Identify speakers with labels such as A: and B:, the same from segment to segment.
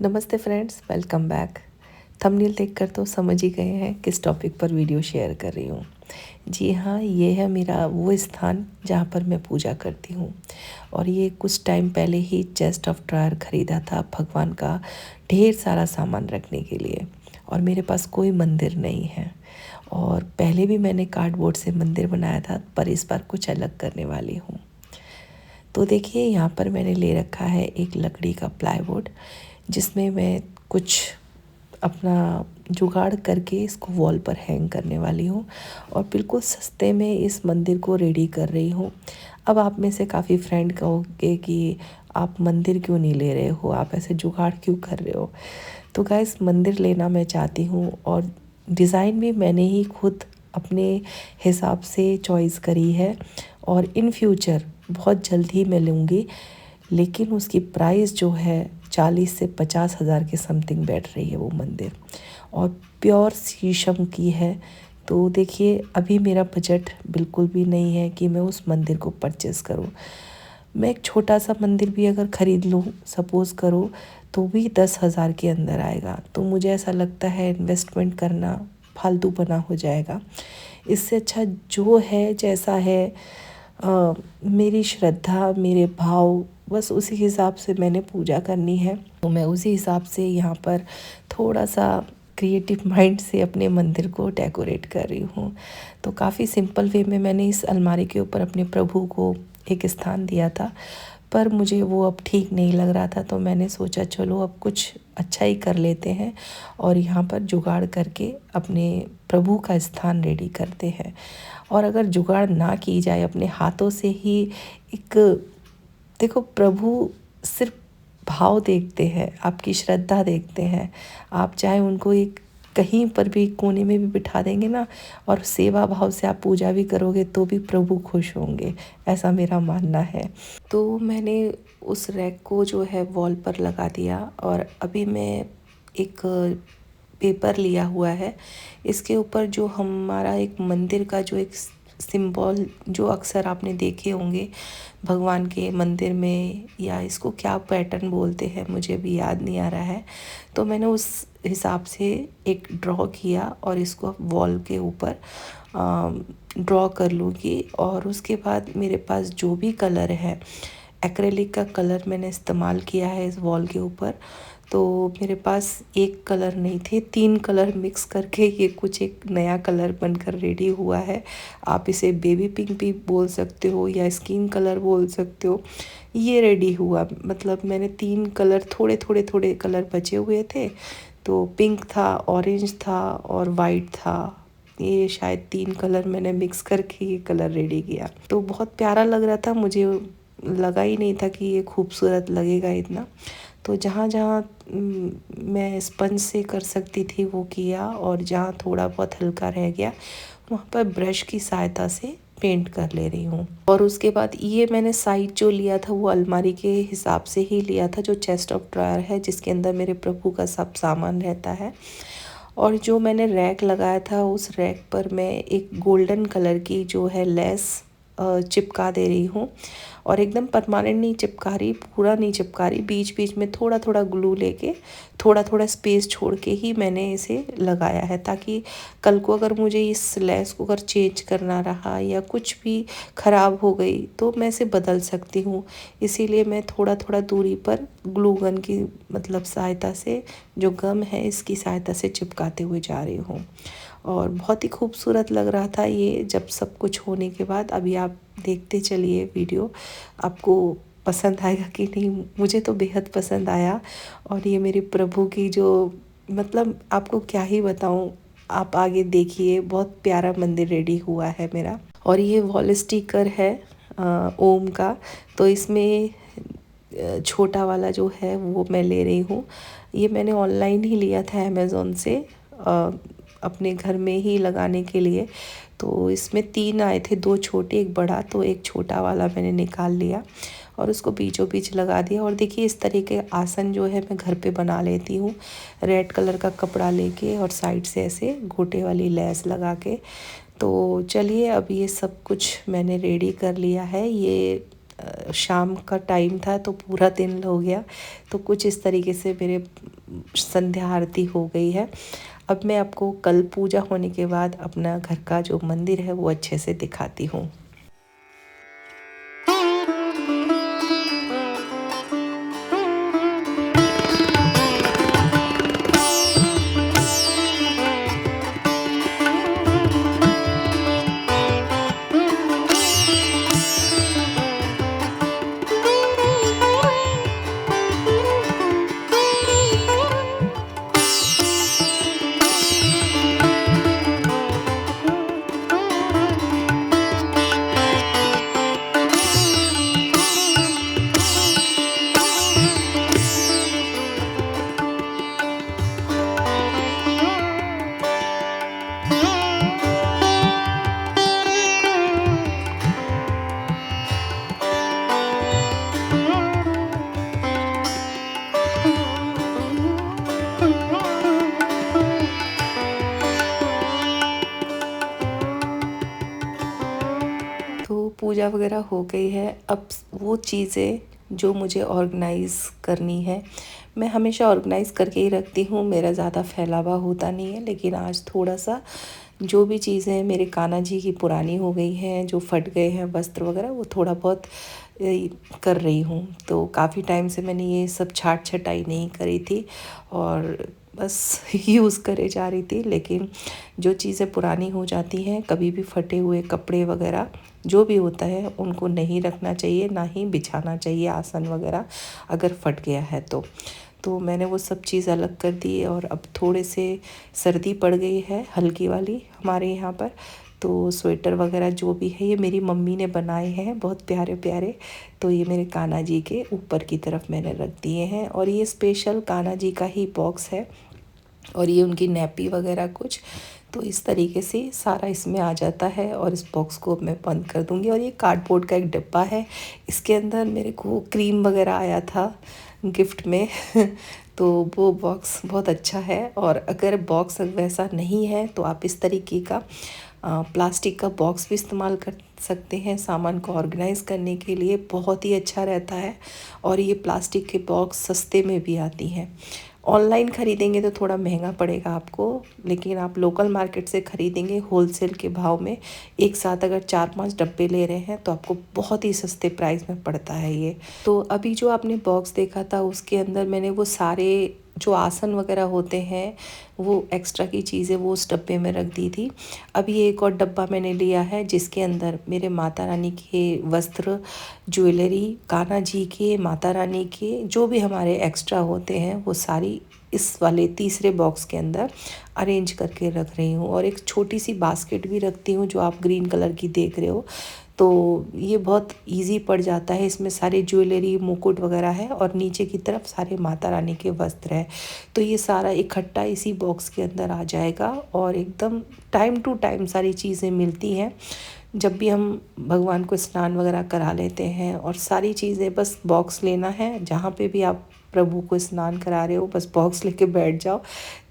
A: नमस्ते friends, welcome back. Thumbnail देखकर तो समझ ही गए हैं किस टॉपिक पर वीडियो शेयर कर रही हूँ। जी हाँ, ये है मेरा वो स्थान जहाँ पर मैं पूजा करती हूँ। और ये कुछ टाइम पहले ही चेस्ट ऑफ ड्रायर ख़रीदा था भगवान का ढेर सारा सामान रखने के लिए। और मेरे पास कोई मंदिर नहीं है। और पहले भी मैंने कार्डबोर्ड से मंदिर बनाया था, पर इस बार कुछ अलग करने वाली हूँ। तो देखिए, यहाँ पर मैंने ले रखा है एक लकड़ी का प्लाईवुड, जिसमें मैं कुछ अपना जुगाड़ करके इसको वॉल पर हैंग करने वाली हूँ। और बिल्कुल सस्ते में इस मंदिर को रेडी कर रही हूँ। अब आप में से काफ़ी फ्रेंड कहोगे कि आप मंदिर क्यों नहीं ले रहे हो, आप ऐसे जुगाड़ क्यों कर रहे हो। तो गाइस, मंदिर लेना मैं चाहती हूँ और डिज़ाइन भी मैंने ही खुद अपने हिसाब से चॉइस करी है। और इन फ्यूचर बहुत जल्द ही मैं लूँगी, लेकिन उसकी प्राइस जो है 40 से 50 हज़ार के समथिंग बैठ रही है वो मंदिर। और प्योर शीशम की है। तो देखिए, अभी मेरा बजट बिल्कुल भी नहीं है कि मैं उस मंदिर को परचेज़ करूं। मैं एक छोटा सा मंदिर भी अगर ख़रीद लूँ, सपोज़ करो, तो भी 10 हज़ार के अंदर आएगा। तो मुझे ऐसा लगता है इन्वेस्टमेंट करना फालतू बना हो जाएगा। इससे अच्छा जो है जैसा है, मेरी श्रद्धा, मेरे भाव, बस उसी हिसाब से मैंने पूजा करनी है। तो मैं उसी हिसाब से यहाँ पर थोड़ा सा क्रिएटिव माइंड से अपने मंदिर को डेकोरेट कर रही हूँ। तो काफ़ी सिंपल वे में मैंने इस अलमारी के ऊपर अपने प्रभु को एक स्थान दिया था, पर मुझे वो अब ठीक नहीं लग रहा था। तो मैंने सोचा चलो अब कुछ अच्छा ही कर लेते हैं और यहाँ पर जुगाड़ करके अपने प्रभु का स्थान रेडी करते हैं। और अगर जुगाड़ ना की जाए, अपने हाथों से ही एक, देखो, प्रभु सिर्फ भाव देखते हैं, आपकी श्रद्धा देखते हैं। आप चाहे उनको एक कहीं पर भी कोने में भी बिठा देंगे ना, और सेवा भाव से आप पूजा भी करोगे तो भी प्रभु खुश होंगे, ऐसा मेरा मानना है। तो मैंने उस रैक को जो है वॉल पर लगा दिया। और अभी मैं एक पेपर लिया हुआ है, इसके ऊपर जो हमारा एक मंदिर का जो एक सिंबल, जो अक्सर आपने देखे होंगे भगवान के मंदिर में, या इसको क्या पैटर्न बोलते हैं मुझे भी याद नहीं आ रहा है। तो मैंने उस हिसाब से एक ड्रॉ किया और इसको वॉल के ऊपर ड्रॉ कर लूँगी। और उसके बाद मेरे पास जो भी कलर है, एक्रेलिक का कलर मैंने इस्तेमाल किया है इस वॉल के ऊपर। तो मेरे पास एक कलर नहीं थे, 3 कलर मिक्स करके ये कुछ एक नया कलर बनकर रेडी हुआ है। आप इसे बेबी पिंक भी बोल सकते हो या स्किन कलर बोल सकते हो। ये रेडी हुआ, मतलब मैंने 3 कलर, थोड़े थोड़े थोड़े कलर बचे हुए थे। तो पिंक था, ऑरेंज था और वाइट था। ये शायद 3 कलर मैंने मिक्स करके ये कलर रेडी किया। तो बहुत प्यारा लग रहा था, मुझे लगा ही नहीं था कि ये खूबसूरत लगेगा इतना। तो जहाँ जहाँ मैं स्पंज से कर सकती थी वो किया, और जहाँ थोड़ा बहुत हल्का रह गया वहाँ पर ब्रश की सहायता से पेंट कर ले रही हूँ। और उसके बाद ये मैंने साइज जो लिया था वो अलमारी के हिसाब से ही लिया था, जो चेस्ट ऑफ ड्रायर है जिसके अंदर मेरे प्रभु का सब सामान रहता है। और जो मैंने रैक लगाया था, उस रैक पर मैं एक गोल्डन कलर की जो है लेस चिपका दे रही हूँ। और एकदम परमानेंट नहीं चिपका रही, पूरा नहीं चिपका रही, बीच बीच में थोड़ा थोड़ा ग्लू लेके थोड़ा थोड़ा स्पेस छोड़ के ही मैंने इसे लगाया है, ताकि कल को अगर मुझे इस लेस को अगर चेंज करना रहा या कुछ भी ख़राब हो गई तो मैं इसे बदल सकती हूँ। इसीलिए मैं थोड़ा थोड़ा दूरी पर ग्लू गन की मतलब सहायता से, जो गम है इसकी सहायता से चिपकाते हुए जा रही हूँ। और बहुत ही खूबसूरत लग रहा था ये जब सब कुछ होने के बाद। अभी आप देखते चलिए वीडियो, आपको पसंद आएगा कि नहीं। मुझे तो बेहद पसंद आया। और ये मेरे प्रभु की जो, मतलब आपको क्या ही बताऊं, आप आगे देखिए, बहुत प्यारा मंदिर रेडी हुआ है मेरा। और ये वॉल स्टिकर है ओम का। तो इसमें छोटा वाला जो है वो मैं ले रही हूँ। ये मैंने ऑनलाइन ही लिया था अमेज़ोन से, अपने घर में ही लगाने के लिए। तो इसमें 3 आए थे, 2 छोटे, 1 बड़ा। तो एक छोटा वाला मैंने निकाल लिया और उसको बीचों बीच लगा दिया। और देखिए, इस तरीके के आसन जो है मैं घर पे बना लेती हूँ, रेड कलर का कपड़ा लेके और साइड से ऐसे गोटे वाली लेस लगा के। तो चलिए, अब ये सब कुछ मैंने रेडी कर लिया है। ये शाम का टाइम था तो पूरा दिन हो गया। तो कुछ इस तरीके से मेरे संध्या आरती हो गई है। अब मैं आपको कल पूजा होने के बाद अपना घर का जो मंदिर है वो अच्छे से दिखाती हूँ। तो पूजा वगैरह हो गई है। अब वो चीज़ें जो मुझे ऑर्गेनाइज़ करनी है, मैं हमेशा ऑर्गेनाइज़ करके ही रखती हूँ, मेरा ज़्यादा फैलावा होता नहीं है। लेकिन आज थोड़ा सा जो भी चीज़ें मेरे कान्हा जी की पुरानी हो गई हैं, जो फट गए हैं वस्त्र वगैरह, वो थोड़ा बहुत कर रही हूँ। तो काफ़ी टाइम से मैंने ये सब छाट छटाई नहीं करी थी और बस यूज़ करे जा रही थी। लेकिन जो चीज़ें पुरानी हो जाती हैं, कभी भी फटे हुए कपड़े वगैरह जो भी होता है उनको नहीं रखना चाहिए, ना ही बिछाना चाहिए आसन वगैरह अगर फट गया है तो मैंने वो सब चीज़ अलग कर दी। और अब थोड़े से सर्दी पड़ गई है हल्की वाली हमारे यहाँ पर, तो स्वेटर वगैरह जो भी है ये मेरी मम्मी ने बनाए हैं, बहुत प्यारे प्यारे। तो ये मेरे कान्हा जी के ऊपर की तरफ मैंने रख दिए हैं। और ये स्पेशल कान्हा जी का ही बॉक्स है और ये उनकी नैपी वगैरह कुछ, तो इस तरीके से सारा इसमें आ जाता है। और इस बॉक्स को अब मैं बंद कर दूँगी। और ये कार्डबोर्ड का एक डिब्बा है, इसके अंदर मेरे को क्रीम वगैरह आया था गिफ्ट में तो वो बॉक्स बहुत अच्छा है। और अगर बॉक्स वैसा नहीं है तो आप इस तरीके का प्लास्टिक का बॉक्स भी इस्तेमाल कर सकते हैं सामान को ऑर्गेनाइज़ करने के लिए, बहुत ही अच्छा रहता है। और ये प्लास्टिक के बॉक्स सस्ते में भी आती हैं। ऑनलाइन ख़रीदेंगे तो थोड़ा महंगा पड़ेगा आपको, लेकिन आप लोकल मार्केट से ख़रीदेंगे होलसेल के भाव में, एक साथ अगर 4-5 डब्बे ले रहे हैं तो आपको बहुत ही सस्ते प्राइस में पड़ता है ये। तो अभी जो आपने बॉक्स देखा था उसके अंदर मैंने वो सारे जो आसन वगैरह होते हैं वो एक्स्ट्रा की चीज़ें वो उस डब्बे में रख दी थी। अभी एक और डब्बा मैंने लिया है जिसके अंदर मेरे माता रानी के वस्त्र, ज्वेलरी, कान्हा जी के, माता रानी के जो भी हमारे एक्स्ट्रा होते हैं वो सारी इस वाले तीसरे बॉक्स के अंदर अरेंज करके रख रही हूँ। और एक छोटी सी बास्केट भी रखती हूँ जो आप ग्रीन कलर की देख रहे हो। तो ये बहुत इजी पड़ जाता है, इसमें सारे ज्वेलरी, मुकुट वगैरह है और नीचे की तरफ सारे माता रानी के वस्त्र है। तो ये सारा इकट्ठा इसी बॉक्स के अंदर आ जाएगा और एकदम टाइम टू टाइम सारी चीज़ें मिलती हैं। जब भी हम भगवान को स्नान वगैरह करा लेते हैं और सारी चीज़ें, बस बॉक्स लेना है, जहाँ पे भी आप प्रभु को स्नान करा रहे हो बस बॉक्स लेके बैठ जाओ,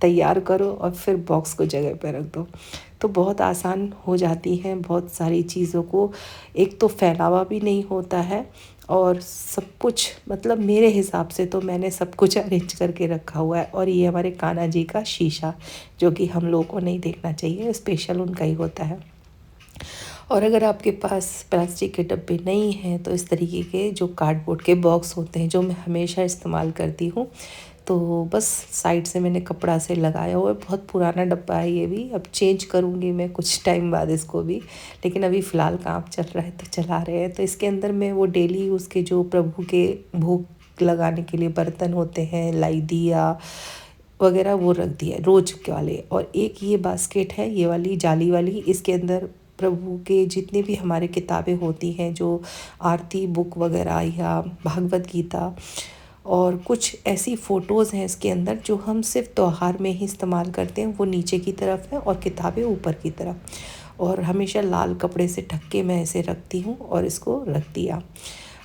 A: तैयार करो और फिर बॉक्स को जगह पर रख दो। तो बहुत आसान हो जाती हैं बहुत सारी चीज़ों को, एक तो फैलावा भी नहीं होता है और सब कुछ, मतलब मेरे हिसाब से तो मैंने सब कुछ अरेंज करके रखा हुआ है। और ये हमारे कान्हा जी का शीशा जो कि हम लोगों को नहीं देखना चाहिए, स्पेशल उनका ही होता है। और अगर आपके पास प्लास्टिक के डब्बे नहीं हैं तो इस तरीके के जो कार्डबोर्ड के बॉक्स होते हैं जो मैं हमेशा इस्तेमाल करती हूँ, तो बस साइड से मैंने कपड़ा से लगाया हुआ है। बहुत पुराना डब्बा है ये भी, अब चेंज करूँगी मैं कुछ टाइम बाद इसको भी, लेकिन अभी फ़िलहाल काम चल रहा है तो चला रहे हैं। तो इसके अंदर मैं वो डेली उसके जो प्रभु के भोग लगाने के लिए बर्तन होते हैं, लाई दिया वगैरह वो रख दिया रोज के वाले। और एक ये बास्केट है, ये वाली जाली वाली, इसके अंदर प्रभु के जितने भी हमारे किताबें होती हैं, जो आरती बुक वगैरह या भागवत गीता और कुछ ऐसी फ़ोटोज़ हैं इसके अंदर जो हम सिर्फ त्योहार में ही इस्तेमाल करते हैं, वो नीचे की तरफ है और किताबें ऊपर की तरफ। और हमेशा लाल कपड़े से ढक के मैं ऐसे रखती हूँ और इसको रख दिया।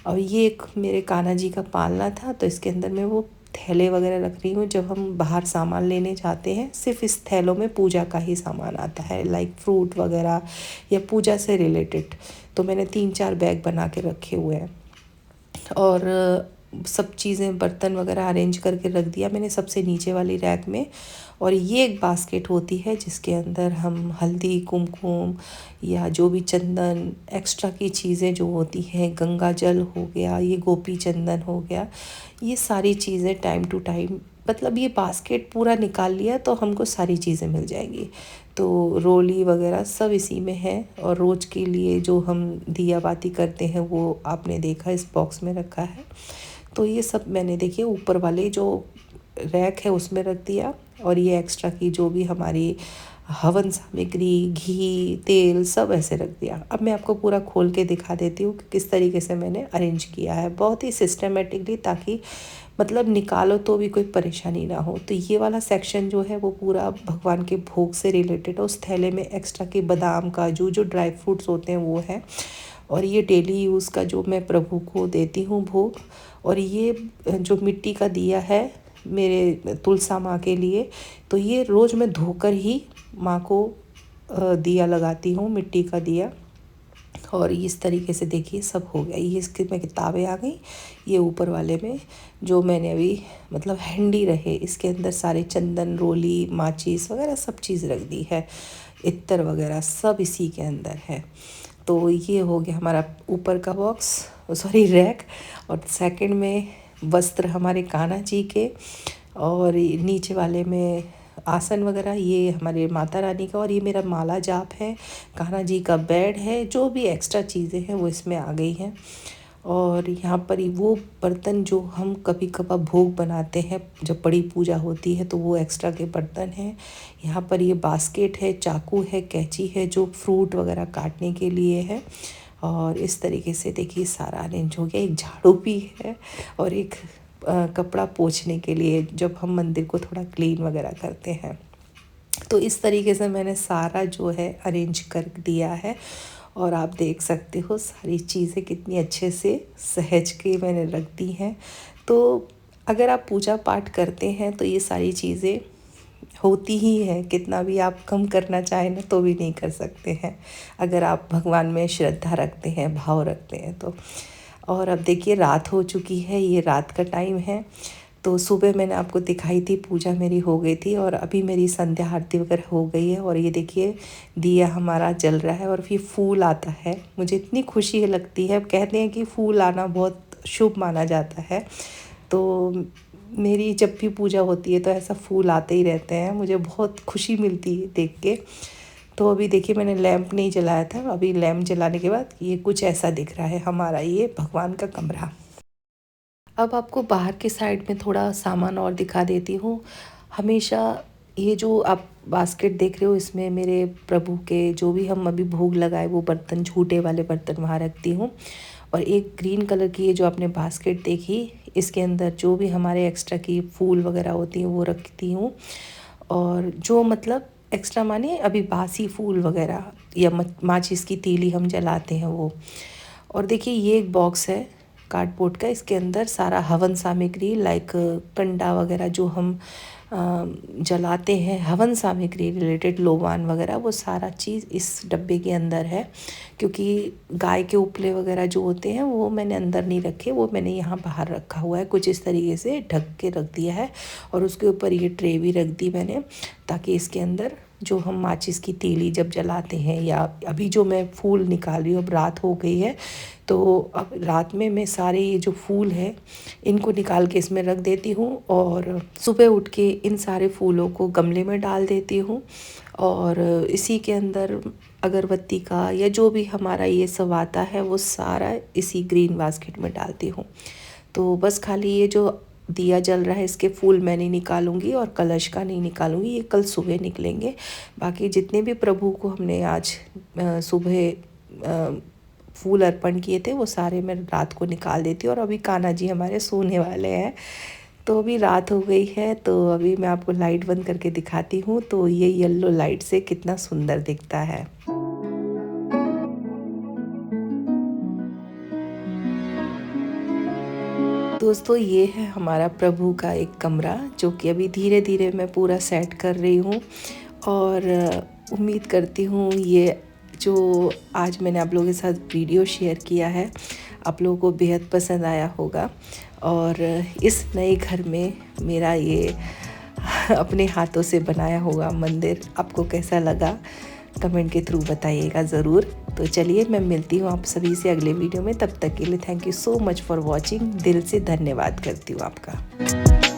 A: और ये एक मेरे कान्हा जी का पालना था, तो इसके अंदर मैं वो थैले वगैरह रख रही हूँ। जब हम बाहर सामान लेने जाते हैं सिर्फ इस थैलों में पूजा का ही सामान आता है, लाइक फ्रूट वगैरह या पूजा से रिलेटेड। तो मैंने 3-4 बैग बना के रखे हुए हैं। और सब चीज़ें बर्तन वगैरह अरेंज करके रख दिया मैंने सबसे नीचे वाली रैक में। और ये एक बास्केट होती है जिसके अंदर हम हल्दी, कुमकुम या जो भी चंदन एक्स्ट्रा की चीज़ें जो होती हैं, गंगा जल हो गया, ये गोपी चंदन हो गया, ये सारी चीज़ें टाइम टू टाइम, मतलब ये बास्केट पूरा निकाल लिया तो हमको सारी चीज़ें मिल जाएंगी। तो रोली वगैरह सब इसी में है। और रोज़ के लिए जो हम दिया बाती करते हैं वो आपने देखा इस बॉक्स में रखा है। तो ये सब मैंने देखिए ऊपर वाले जो रैक है उसमें रख दिया। और ये एक्स्ट्रा की जो भी हमारी हवन सामग्री, घी, तेल सब ऐसे रख दिया। अब मैं आपको पूरा खोल के दिखा देती हूँ कि किस तरीके से मैंने अरेंज किया है, बहुत ही सिस्टमेटिकली, ताकि मतलब निकालो तो भी कोई परेशानी ना हो। तो ये वाला सेक्शन जो है वो पूरा भगवान के भोग से रिलेटेड है। उस थैले में एक्स्ट्रा के बादाम, काजू, जो ड्राई फ्रूट्स होते हैं वो है। और ये डेली यूज़ का जो मैं प्रभु को देती हूँ भोग। और ये जो मिट्टी का दिया है मेरे तुलसा माँ के लिए, तो ये रोज़ मैं धोकर ही माँ को दिया लगाती हूँ, मिट्टी का दिया। और इस तरीके से देखिए सब हो गया। ये इसके में किताबें आ गई। ये ऊपर वाले में जो मैंने अभी मतलब हैंडी रहे, इसके अंदर सारे चंदन, रोली, माचिस वगैरह सब चीज़ रख दी है, इत्र वगैरह सब इसी के अंदर है। तो ये हो गया हमारा ऊपर का बॉक्स, सॉरी रैक। और सेकंड में वस्त्र हमारे कान्हा जी के, और नीचे वाले में आसन वगैरह ये हमारे माता रानी का। और ये मेरा माला जाप है, कान्हा जी का बेड है, जो भी एक्स्ट्रा चीज़ें हैं वो इसमें आ गई हैं। और यहाँ पर वो बर्तन जो हम कभी कभार भोग बनाते हैं, जब बड़ी पूजा होती है तो वो एक्स्ट्रा के बर्तन हैं। यहाँ पर ये बास्केट है, चाकू है, कैंची है जो फ्रूट वगैरह काटने के लिए है। और इस तरीके से देखिए सारा अरेंज हो गया। एक झाड़ू भी है और एक कपड़ा पोंछने के लिए, जब हम मंदिर को थोड़ा क्लीन वगैरह करते हैं। तो इस तरीके से मैंने सारा जो है अरेंज कर दिया है। और आप देख सकते हो सारी चीज़ें कितनी अच्छे से सहेज के मैंने रख दी हैं। तो अगर आप पूजा पाठ करते हैं तो ये सारी चीज़ें होती ही हैं, कितना भी आप कम करना चाहें ना तो भी नहीं कर सकते हैं, अगर आप भगवान में श्रद्धा रखते हैं, भाव रखते हैं तो। और अब देखिए रात हो चुकी है, ये रात का टाइम है। तो सुबह मैंने आपको दिखाई थी पूजा मेरी हो गई थी, और अभी मेरी संध्या आरती वगैरह हो गई है। और ये देखिए दिया हमारा जल रहा है और फिर फूल आता है। मुझे इतनी खुशी लगती है, कहते हैं कि फूल आना बहुत शुभ माना जाता है। तो मेरी जब भी पूजा होती है तो ऐसा फूल आते ही रहते हैं, मुझे बहुत खुशी मिलती है देख के। तो अभी देखिए मैंने लैंप नहीं जलाया था, अभी लैंप जलाने के बाद ये कुछ ऐसा दिख रहा है हमारा ये भगवान का कमरा। अब आपको बाहर के साइड में थोड़ा सामान और दिखा देती हूँ। हमेशा ये जो आप बास्केट देख रहे हो, इसमें मेरे प्रभु के जो भी हम अभी भोग लगाए वो बर्तन, झूठे वाले बर्तन वहाँ रखती हूँ। और एक ग्रीन कलर की ये जो आपने बास्केट देखी, इसके अंदर जो भी हमारे एक्स्ट्रा की फूल वगैरह होती हैं वो रखती हूँ। और जो मतलब एक्स्ट्रा माने अभी बासी फूल वगैरह या माचिस की तीली हम जलाते हैं वो। और देखिए ये एक बॉक्स है कार्डबोर्ड का, इसके अंदर सारा हवन सामग्री लाइक कंडा वगैरह जो हम जलाते हैं, हवन सामग्री रिलेटेड लोबान वगैरह, वो सारा चीज़ इस डब्बे के अंदर है। क्योंकि गाय के उपले वगैरह जो होते हैं वो मैंने अंदर नहीं रखे, वो मैंने यहाँ बाहर रखा हुआ है, कुछ इस तरीके से ढक के रख दिया है। और उसके ऊपर ये ट्रे भी रख दी मैंने, ताकि इसके अंदर जो हम माचिस की तीली जब जलाते हैं, या अभी जो मैं फूल निकाल रही हूँ, अब रात हो गई है तो अब रात में मैं सारे ये जो फूल है इनको निकाल के इसमें रख देती हूँ। और सुबह उठ के इन सारे फूलों को गमले में डाल देती हूँ। और इसी के अंदर अगरबत्ती का या जो भी हमारा ये सब आता है वो सारा इसी ग्रीन बास्केट में डालती हूँ। तो बस खाली ये जो दिया जल रहा है इसके फूल मैं नहीं निकालूंगी, और कलश का नहीं निकालूंगी, ये कल सुबह निकलेंगे। बाकी जितने भी प्रभु को हमने आज सुबह फूल अर्पण किए थे वो सारे मैं रात को निकाल देती हूँ। और अभी कान्हा जी हमारे सोने वाले हैं, तो अभी रात हो गई है। तो अभी मैं आपको लाइट बंद करके दिखाती हूँ, तो ये येलो लाइट से कितना सुंदर दिखता है। दोस्तों ये है हमारा प्रभु का एक कमरा, जो कि अभी धीरे धीरे मैं पूरा सेट कर रही हूँ। और उम्मीद करती हूँ ये जो आज मैंने आप लोगों के साथ वीडियो शेयर किया है आप लोगों को बेहद पसंद आया होगा। और इस नए घर में मेरा ये अपने हाथों से बनाया हुआ मंदिर आपको कैसा लगा कमेंट के थ्रू बताइएगा ज़रूर। तो चलिए मैं मिलती हूँ आप सभी से अगले वीडियो में। तब तक के लिए thank you so much for watching. दिल से धन्यवाद करती हूँ आपका।